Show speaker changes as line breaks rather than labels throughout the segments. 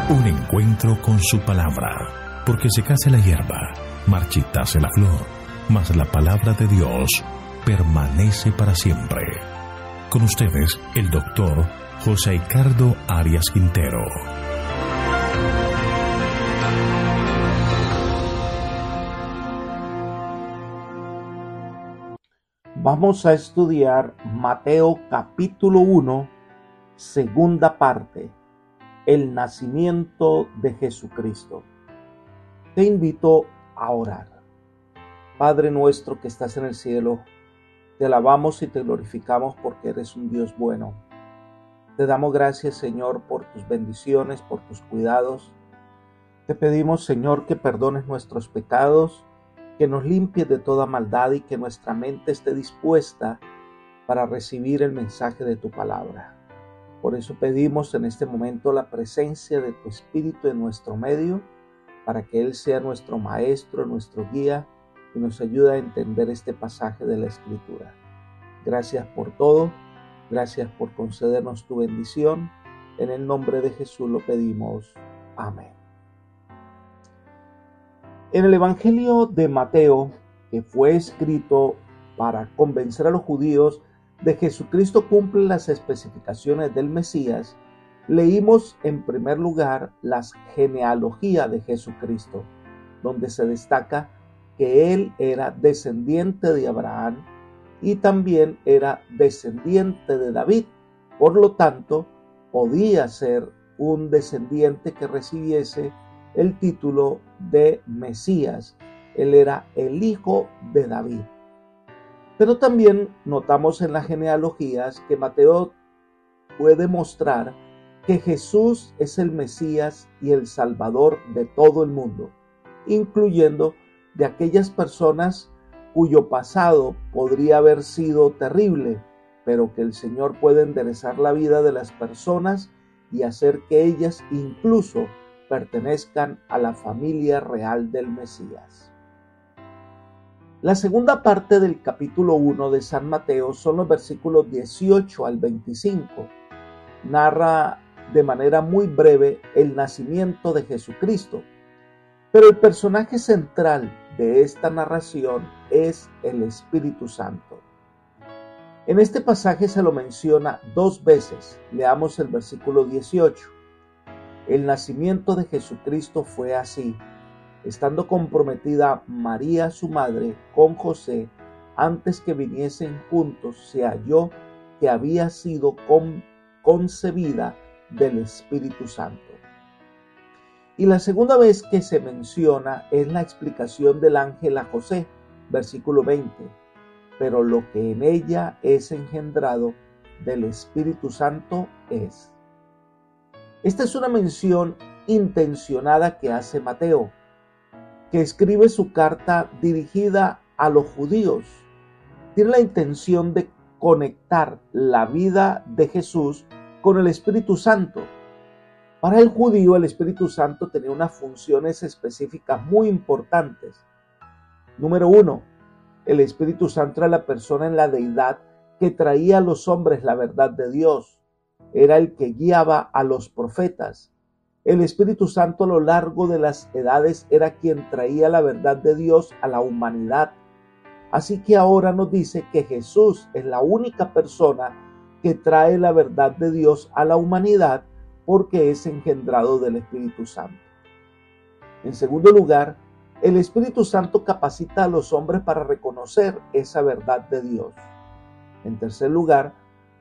Un encuentro con su palabra, porque secase la hierba, marchitase la flor, mas la palabra de Dios permanece para siempre. Con ustedes, el doctor José Ricardo Arias Quintero.
Vamos a estudiar Mateo capítulo 1, segunda parte, el nacimiento de Jesucristo. Te invito a orar. Padre nuestro que estás en el cielo, te alabamos y te glorificamos porque eres un Dios bueno. Te damos gracias, Señor, por tus bendiciones, por tus cuidados. Te pedimos, Señor, que perdones nuestros pecados, que nos limpies de toda maldad y que nuestra mente esté dispuesta para recibir el mensaje de tu palabra. Por eso pedimos en este momento la presencia de tu Espíritu en nuestro medio, para que Él sea nuestro maestro, nuestro guía y nos ayude a entender este pasaje de la Escritura. Gracias por todo, gracias por concedernos tu bendición. En el nombre de Jesús lo pedimos. Amén. En el Evangelio de Mateo, que fue escrito para convencer a los judíos de que Jesucristo cumple las especificaciones del Mesías, leímos en primer lugar la genealogía de Jesucristo, donde se destaca que él era descendiente de Abraham y también era descendiente de David. Por lo tanto, podía ser un descendiente que recibiese el título de Mesías. Él era el hijo de David. Pero también notamos en las genealogías que Mateo puede mostrar que Jesús es el Mesías y el Salvador de todo el mundo, incluyendo de aquellas personas cuyo pasado podría haber sido terrible, pero que el Señor puede enderezar la vida de las personas y hacer que ellas incluso pertenezcan a la familia real del Mesías. La segunda parte del capítulo 1 de San Mateo son los versículos 18 al 25. Narra de manera muy breve el nacimiento de Jesucristo, pero el personaje central de esta narración es el Espíritu Santo. En este pasaje se lo menciona dos veces. Leamos el versículo 18. El nacimiento de Jesucristo fue así. Estando comprometida María, su madre, con José, antes que viniesen juntos, se halló que había sido concebida del Espíritu Santo. Y la segunda vez que se menciona es la explicación del ángel a José, versículo 20. Pero lo que en ella es engendrado del Espíritu Santo es. Esta es una mención intencionada que hace Mateo, que escribe su carta dirigida a los judíos. Tiene la intención de conectar la vida de Jesús con el Espíritu Santo. Para el judío, el Espíritu Santo tenía unas funciones específicas muy importantes. Número 1, el Espíritu Santo era la persona en la deidad que traía a los hombres la verdad de Dios. Era el que guiaba a los profetas. El Espíritu Santo a lo largo de las edades era quien traía la verdad de Dios a la humanidad. Así que ahora nos dice que Jesús es la única persona que trae la verdad de Dios a la humanidad porque es engendrado del Espíritu Santo. En segundo lugar, el Espíritu Santo capacita a los hombres para reconocer esa verdad de Dios. En tercer lugar,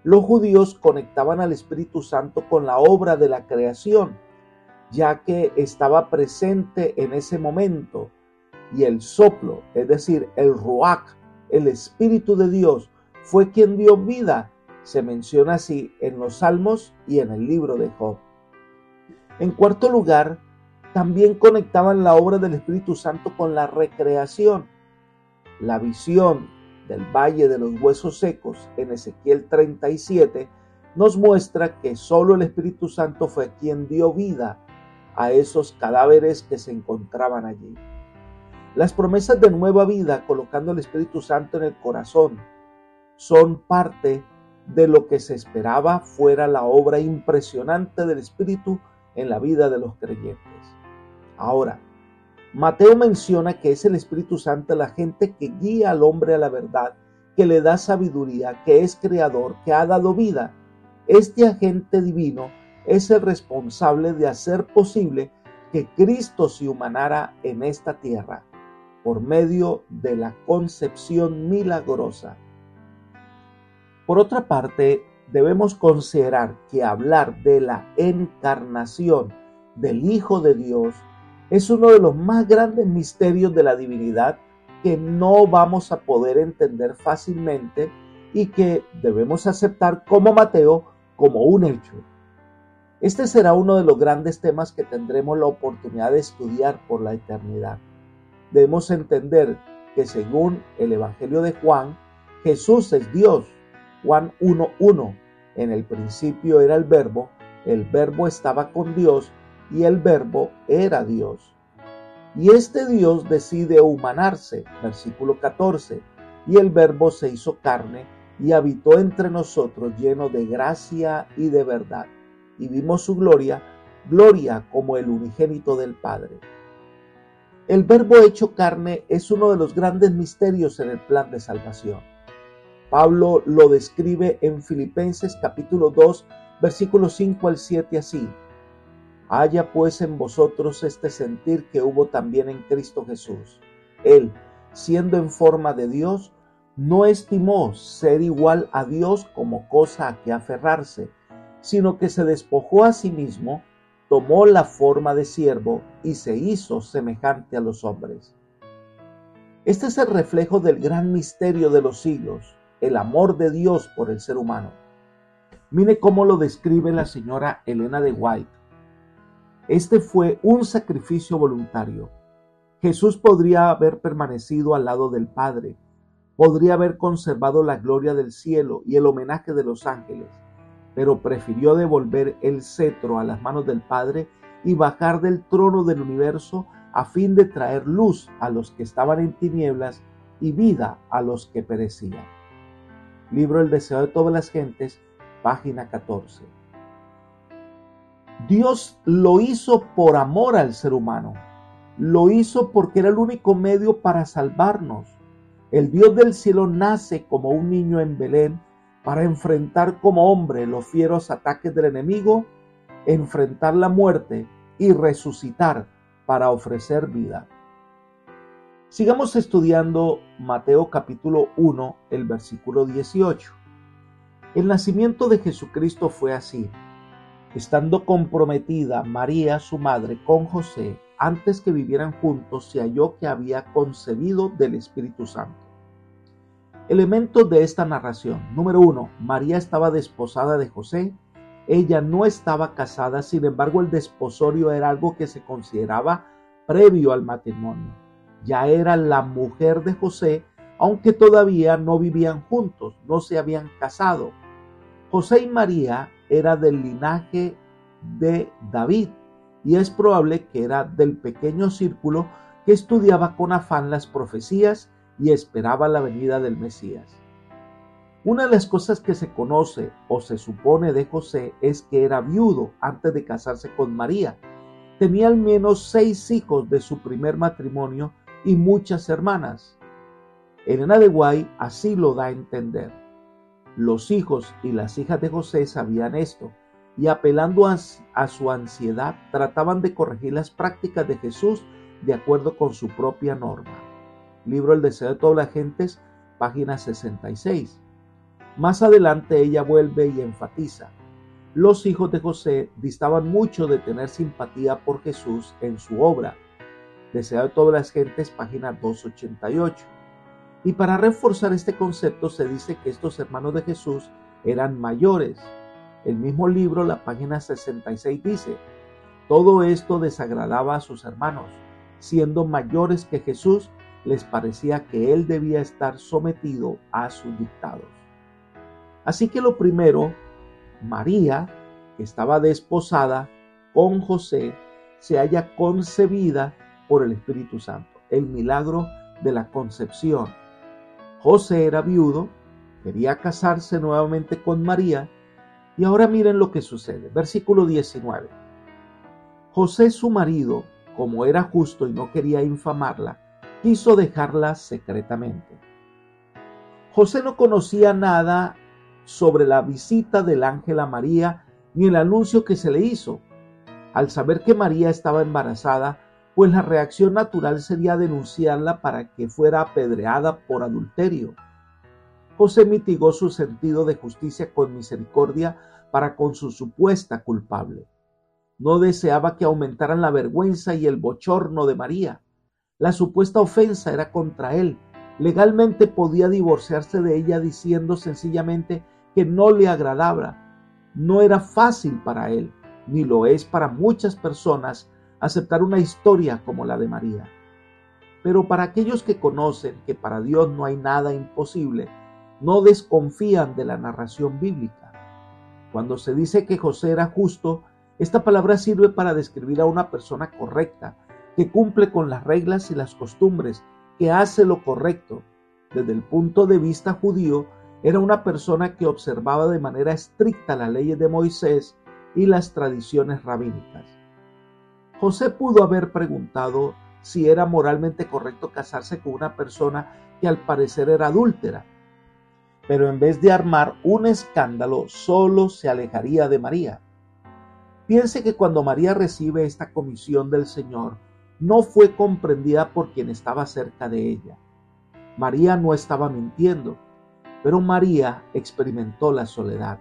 los judíos conectaban al Espíritu Santo con la obra de la creación, ya que estaba presente en ese momento, y el soplo, es decir, el ruach, el Espíritu de Dios, fue quien dio vida. Se menciona así en los Salmos y en el libro de Job. En cuarto lugar, también conectaban la obra del Espíritu Santo con la recreación. La visión del Valle de los Huesos Secos en Ezequiel 37 nos muestra que solo el Espíritu Santo fue quien dio vida a esos cadáveres que se encontraban allí. Las promesas de nueva vida colocando el Espíritu Santo en el corazón son parte de lo que se esperaba fuera la obra impresionante del Espíritu en la vida de los creyentes. Ahora, Mateo menciona que es el Espíritu Santo el agente que guía al hombre a la verdad, que le da sabiduría, que es creador, que ha dado vida. Este agente divino es el responsable de hacer posible que Cristo se humanara en esta tierra por medio de la concepción milagrosa. Por otra parte, debemos considerar que hablar de la encarnación del Hijo de Dios es uno de los más grandes misterios de la divinidad que no vamos a poder entender fácilmente y que debemos aceptar como Mateo como un hecho. Este será uno de los grandes temas que tendremos la oportunidad de estudiar por la eternidad. Debemos entender que según el Evangelio de Juan, Jesús es Dios. Juan 1:1. En el principio era el Verbo estaba con Dios y el Verbo era Dios. Y este Dios decide humanarse, versículo 14, y el Verbo se hizo carne y habitó entre nosotros lleno de gracia y de verdad. Y vimos su gloria, gloria como el unigénito del Padre. El Verbo hecho carne es uno de los grandes misterios en el plan de salvación. Pablo lo describe en Filipenses capítulo 2, versículos 5 al 7 así: haya pues en vosotros este sentir que hubo también en Cristo Jesús. Él, siendo en forma de Dios, no estimó ser igual a Dios como cosa a que aferrarse, sino que se despojó a sí mismo, tomó la forma de siervo y se hizo semejante a los hombres. Este es el reflejo del gran misterio de los siglos, el amor de Dios por el ser humano. Mire cómo lo describe la señora Elena de White. Este fue un sacrificio voluntario. Jesús podría haber permanecido al lado del Padre, podría haber conservado la gloria del cielo y el homenaje de los ángeles, pero prefirió devolver el cetro a las manos del Padre y bajar del trono del universo a fin de traer luz a los que estaban en tinieblas y vida a los que perecían. Libro El deseo de todas las gentes, página 14. Dios lo hizo por amor al ser humano. Lo hizo porque era el único medio para salvarnos. El Dios del cielo nace como un niño en Belén para enfrentar como hombre los fieros ataques del enemigo, enfrentar la muerte y resucitar para ofrecer vida. Sigamos estudiando Mateo capítulo 1, el versículo 18. El nacimiento de Jesucristo fue así. Estando comprometida María, su madre, con José, antes que vivieran juntos, se halló que había concebido del Espíritu Santo. Elementos de esta narración. Número 1. María estaba desposada de José. Ella no estaba casada, sin embargo el desposorio era algo que se consideraba previo al matrimonio. Ya era la mujer de José, aunque todavía no vivían juntos, no se habían casado. José y María era del linaje de David y es probable que era del pequeño círculo que estudiaba con afán las profecías y esperaba la venida del Mesías. Una de las cosas que se conoce o se supone de José es que era viudo antes de casarse con María. Tenía al menos 6 hijos de su primer matrimonio y muchas hermanas. Elena de White así lo da a entender. Los hijos y las hijas de José sabían esto y apelando a su ansiedad trataban de corregir las prácticas de Jesús de acuerdo con su propia norma. Libro El deseo de todas las gentes, página 66. Más adelante ella vuelve y enfatiza: los hijos de José distaban mucho de tener simpatía por Jesús en su obra. Deseo de todas las gentes, página 288. Y para reforzar este concepto se dice que estos hermanos de Jesús eran mayores. El mismo libro, la página 66 dice: todo esto desagradaba a sus hermanos. Siendo mayores que Jesús, les parecía que él debía estar sometido a sus dictados. Así que lo primero, María, que estaba desposada con José, se halla concebida por el Espíritu Santo, el milagro de la concepción. José era viudo, quería casarse nuevamente con María, y ahora miren lo que sucede. Versículo 19. José, su marido, como era justo y no quería infamarla, quiso dejarla secretamente. José no conocía nada sobre la visita del ángel a María ni el anuncio que se le hizo. Al saber que María estaba embarazada, pues la reacción natural sería denunciarla para que fuera apedreada por adulterio. José mitigó su sentido de justicia con misericordia para con su supuesta culpable. No deseaba que aumentaran la vergüenza y el bochorno de María. La supuesta ofensa era contra él. Legalmente podía divorciarse de ella diciendo sencillamente que no le agradaba. No era fácil para él, ni lo es para muchas personas, aceptar una historia como la de María. Pero para aquellos que conocen que para Dios no hay nada imposible, no desconfían de la narración bíblica. Cuando se dice que José era justo, esta palabra sirve para describir a una persona correcta, que cumple con las reglas y las costumbres, que hace lo correcto. Desde el punto de vista judío, era una persona que observaba de manera estricta las leyes de Moisés y las tradiciones rabínicas. José pudo haber preguntado si era moralmente correcto casarse con una persona que al parecer era adúltera, pero en vez de armar un escándalo, solo se alejaría de María. Piense que cuando María recibe esta comisión del Señor, no fue comprendida por quien estaba cerca de ella. María no estaba mintiendo, pero María experimentó la soledad.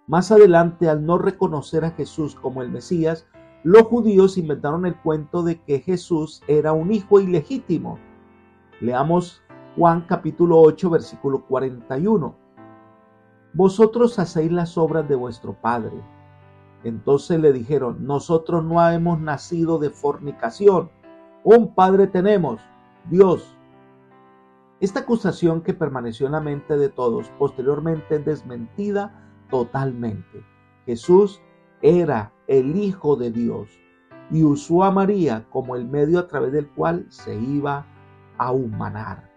Más adelante, al no reconocer a Jesús como el Mesías, los judíos inventaron el cuento de que Jesús era un hijo ilegítimo. Leamos Juan capítulo 8, versículo 41. Vosotros hacéis las obras de vuestro padre. Entonces le dijeron, nosotros no hemos nacido de fornicación, un padre tenemos, Dios. Esta acusación, que permaneció en la mente de todos, posteriormente es desmentida totalmente. Jesús era el Hijo de Dios y usó a María como el medio a través del cual se iba a humanar.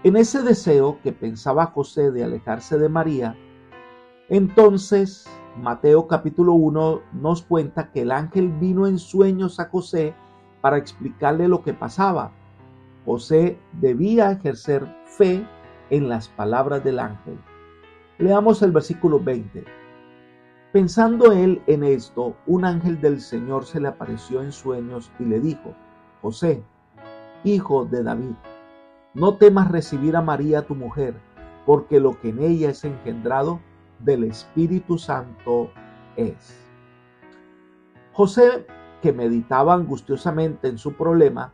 En ese deseo que pensaba José de alejarse de María, entonces Mateo capítulo 1 nos cuenta que el ángel vino en sueños a José para explicarle lo que pasaba. José debía ejercer fe en las palabras del ángel. Leamos el versículo 20. Pensando él en esto, un ángel del Señor se le apareció en sueños y le dijo, José, hijo de David, no temas recibir a María tu mujer, porque lo que en ella es engendrado del Espíritu Santo es. José, que meditaba angustiosamente en su problema,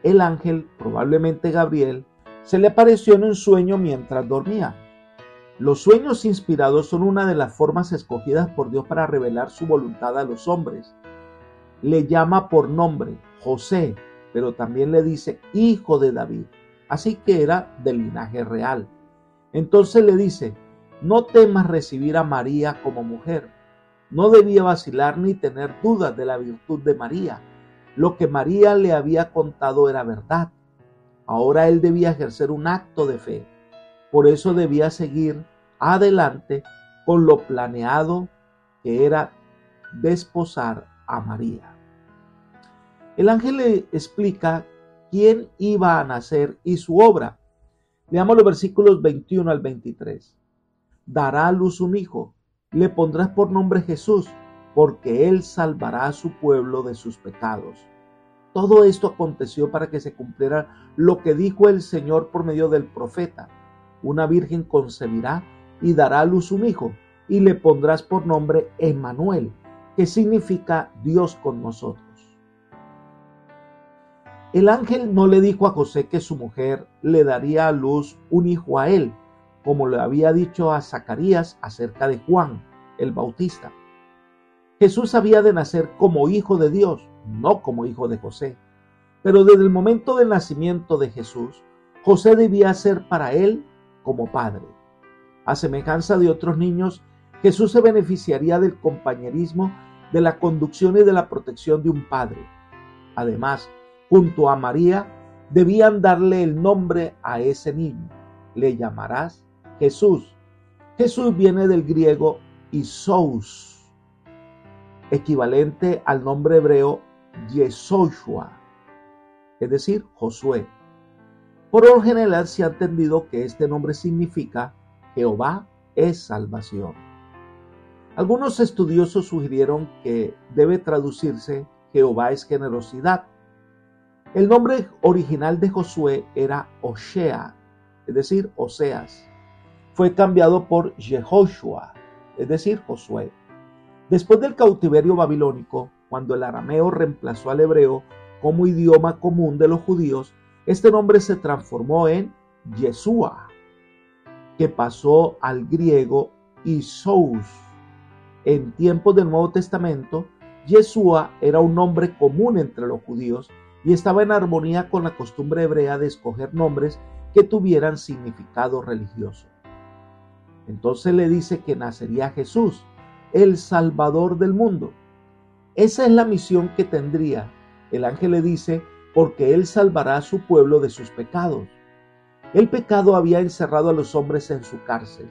el ángel, probablemente Gabriel, se le apareció en un sueño mientras dormía. Los sueños inspirados son una de las formas escogidas por Dios para revelar su voluntad a los hombres. Le llama por nombre José, pero también le dice hijo de David, así que era del linaje real. Entonces le dice, no temas recibir a María como mujer. No debía vacilar ni tener dudas de la virtud de María. Lo que María le había contado era verdad. Ahora él debía ejercer un acto de fe. Por eso debía seguir adelante con lo planeado, que era desposar a María. El ángel le explica quién iba a nacer y su obra. Leamos los versículos 21 al 23. Dará a luz un hijo, le pondrás por nombre Jesús, porque él salvará a su pueblo de sus pecados. Todo esto aconteció para que se cumpliera lo que dijo el Señor por medio del profeta. Una virgen concebirá y dará a luz un hijo, y le pondrás por nombre Emmanuel, que significa Dios con nosotros. El ángel no le dijo a José que su mujer le daría a luz un hijo a él, como le había dicho a Zacarías acerca de Juan el Bautista. Jesús había de nacer como hijo de Dios, no como hijo de José. Pero desde el momento del nacimiento de Jesús, José debía ser para él como padre. A semejanza de otros niños, Jesús se beneficiaría del compañerismo, de la conducción y de la protección de un padre. Además, junto a María, debían darle el nombre a ese niño. Le llamarás Jesús. Jesús viene del griego Iesous, equivalente al nombre hebreo Yehoshua, es decir, Josué. Por lo general se ha entendido que este nombre significa Jehová es salvación. Algunos estudiosos sugirieron que debe traducirse Jehová es generosidad. El nombre original de Josué era Osea, es decir, Oseas. Fue cambiado por Yehoshua, es decir, Josué. Después del cautiverio babilónico, cuando el arameo reemplazó al hebreo como idioma común de los judíos, este nombre se transformó en Yeshua, que pasó al griego Isous. En tiempos del Nuevo Testamento, Yeshua era un nombre común entre los judíos y estaba en armonía con la costumbre hebrea de escoger nombres que tuvieran significado religioso. Entonces le dice que nacería Jesús, el Salvador del mundo. Esa es la misión que tendría. El ángel le dice, porque él salvará a su pueblo de sus pecados. El pecado había encerrado a los hombres en su cárcel.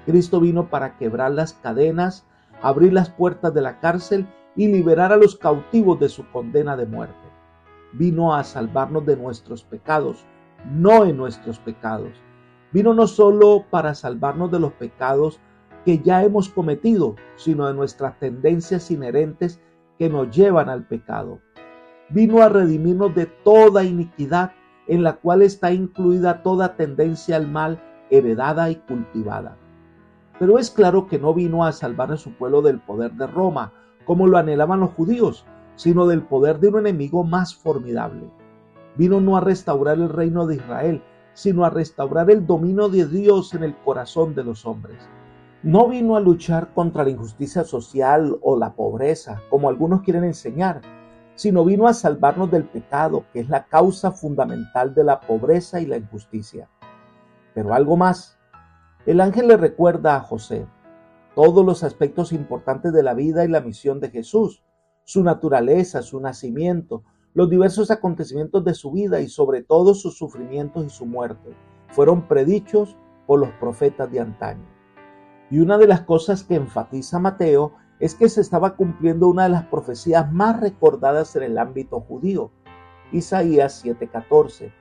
Cristo vino para quebrar las cadenas, abrir las puertas de la cárcel y liberar a los cautivos de su condena de muerte. Vino a salvarnos de nuestros pecados, no en nuestros pecados. Vino no solo para salvarnos de los pecados que ya hemos cometido, sino de nuestras tendencias inherentes que nos llevan al pecado. Vino a redimirnos de toda iniquidad, en la cual está incluida toda tendencia al mal heredada y cultivada. Pero es claro que no vino a salvar a su pueblo del poder de Roma, como lo anhelaban los judíos, sino del poder de un enemigo más formidable. Vino no a restaurar el reino de Israel, sino a restaurar el dominio de Dios en el corazón de los hombres. No vino a luchar contra la injusticia social o la pobreza, como algunos quieren enseñar, sino vino a salvarnos del pecado, que es la causa fundamental de la pobreza y la injusticia. Pero algo más, el ángel le recuerda a José todos los aspectos importantes de la vida y la misión de Jesús, su naturaleza, su nacimiento, los diversos acontecimientos de su vida y sobre todo sus sufrimientos y su muerte, fueron predichos por los profetas de antaño. Y una de las cosas que enfatiza Mateo es que se estaba cumpliendo una de las profecías más recordadas en el ámbito judío, Isaías 7:14.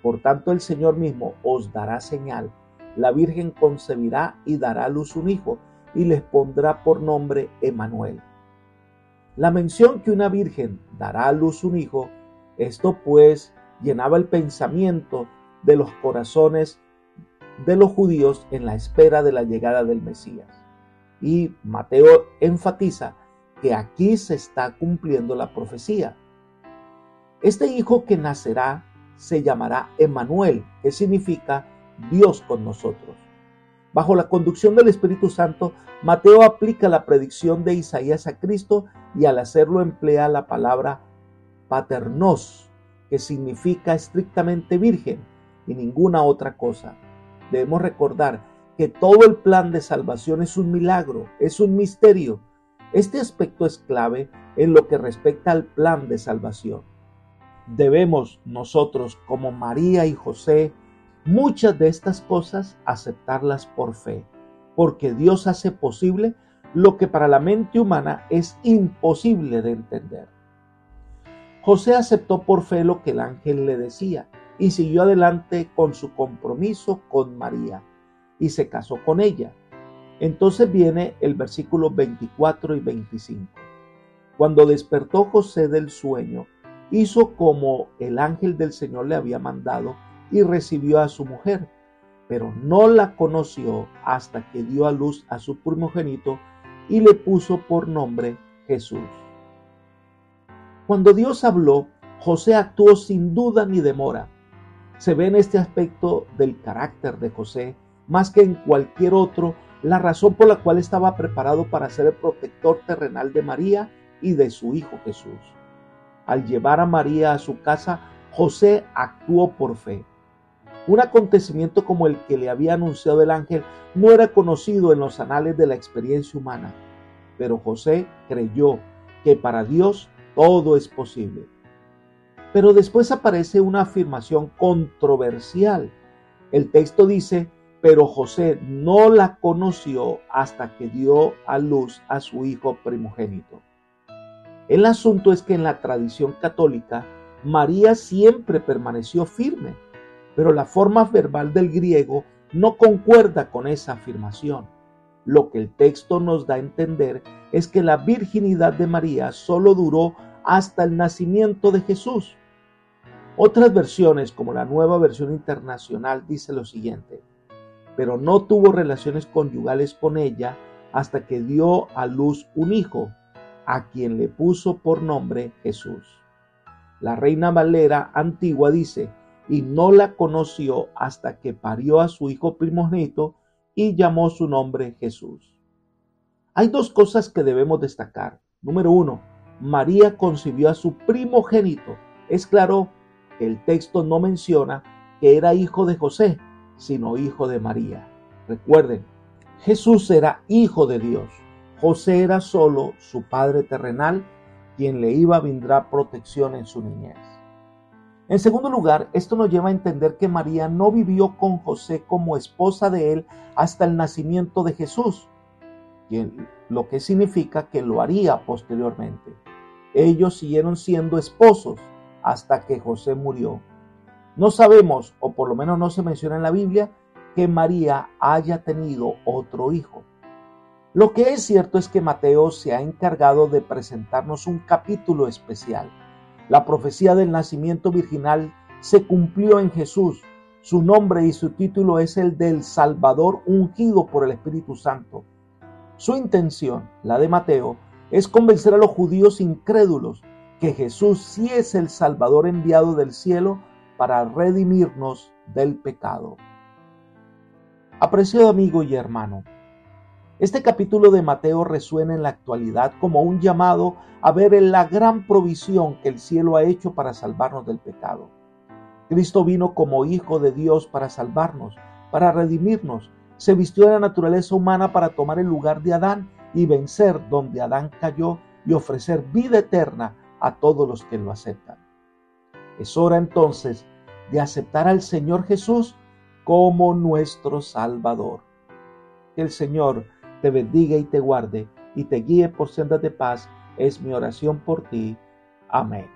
Por tanto, el Señor mismo os dará señal, la Virgen concebirá y dará a luz un hijo, y les pondrá por nombre Emmanuel. La mención que una virgen dará a luz un hijo, esto pues llenaba el pensamiento de los corazones de los judíos en la espera de la llegada del Mesías. Y Mateo enfatiza que aquí se está cumpliendo la profecía. Este hijo que nacerá se llamará Emmanuel, que significa Dios con nosotros. Bajo la conducción del Espíritu Santo, Mateo aplica la predicción de Isaías a Cristo y al hacerlo emplea la palabra paternos, que significa estrictamente virgen y ninguna otra cosa. Debemos recordar que todo el plan de salvación es un milagro, es un misterio. Este aspecto es clave en lo que respecta al plan de salvación. Debemos nosotros, como María y José, muchas de estas cosas aceptarlas por fe, porque Dios hace posible lo que para la mente humana es imposible de entender. José aceptó por fe lo que el ángel le decía y siguió adelante con su compromiso con María y se casó con ella. Entonces viene el versículo 24 y 25. Cuando despertó José del sueño, hizo como el ángel del Señor le había mandado y recibió a su mujer, pero no la conoció hasta que dio a luz a su primogénito y le puso por nombre Jesús. Cuando Dios habló, José actuó sin duda ni demora. Se ve en este aspecto del carácter de José, más que en cualquier otro, la razón por la cual estaba preparado para ser el protector terrenal de María y de su hijo Jesús. Al llevar a María a su casa, José actuó por fe. Un acontecimiento como el que le había anunciado el ángel no era conocido en los anales de la experiencia humana, pero José creyó que para Dios todo es posible. Pero después aparece una afirmación controversial. El texto dice, pero José no la conoció hasta que dio a luz a su hijo primogénito. El asunto es que en la tradición católica, María siempre permaneció firme, pero la forma verbal del griego no concuerda con esa afirmación. Lo que el texto nos da a entender es que la virginidad de María solo duró hasta el nacimiento de Jesús. Otras versiones, como la Nueva Versión Internacional, dice lo siguiente: pero no tuvo relaciones conyugales con ella hasta que dio a luz un hijo, a quien le puso por nombre Jesús. La Reina Valera antigua dice: y no la conoció hasta que parió a su hijo primogénito y llamó su nombre Jesús. Hay dos cosas que debemos destacar. Número 1, María concibió a su primogénito. Es claro que el texto no menciona que era hijo de José, sino hijo de María. Recuerden, Jesús era hijo de Dios. José era solo su padre terrenal, quien le iba a brindar protección en su niñez. En segundo lugar, esto nos lleva a entender que María no vivió con José como esposa de él hasta el nacimiento de Jesús, lo que significa que lo haría posteriormente. Ellos siguieron siendo esposos hasta que José murió. No sabemos, o por lo menos no se menciona en la Biblia, que María haya tenido otro hijo. Lo que es cierto es que Mateo se ha encargado de presentarnos un capítulo especial. La profecía del nacimiento virginal se cumplió en Jesús. Su nombre y su título es el del Salvador ungido por el Espíritu Santo. Su intención, la de Mateo, es convencer a los judíos incrédulos que Jesús sí es el Salvador enviado del cielo para redimirnos del pecado. Apreciado amigo y hermano, este capítulo de Mateo resuena en la actualidad como un llamado a ver la gran provisión que el cielo ha hecho para salvarnos del pecado. Cristo vino como Hijo de Dios para salvarnos, para redimirnos. Se vistió de la naturaleza humana para tomar el lugar de Adán y vencer donde Adán cayó y ofrecer vida eterna a todos los que lo aceptan. Es hora entonces de aceptar al Señor Jesús como nuestro Salvador. Que el Señor te bendiga y te guarde y te guíe por sendas de paz, es mi oración por ti. Amén.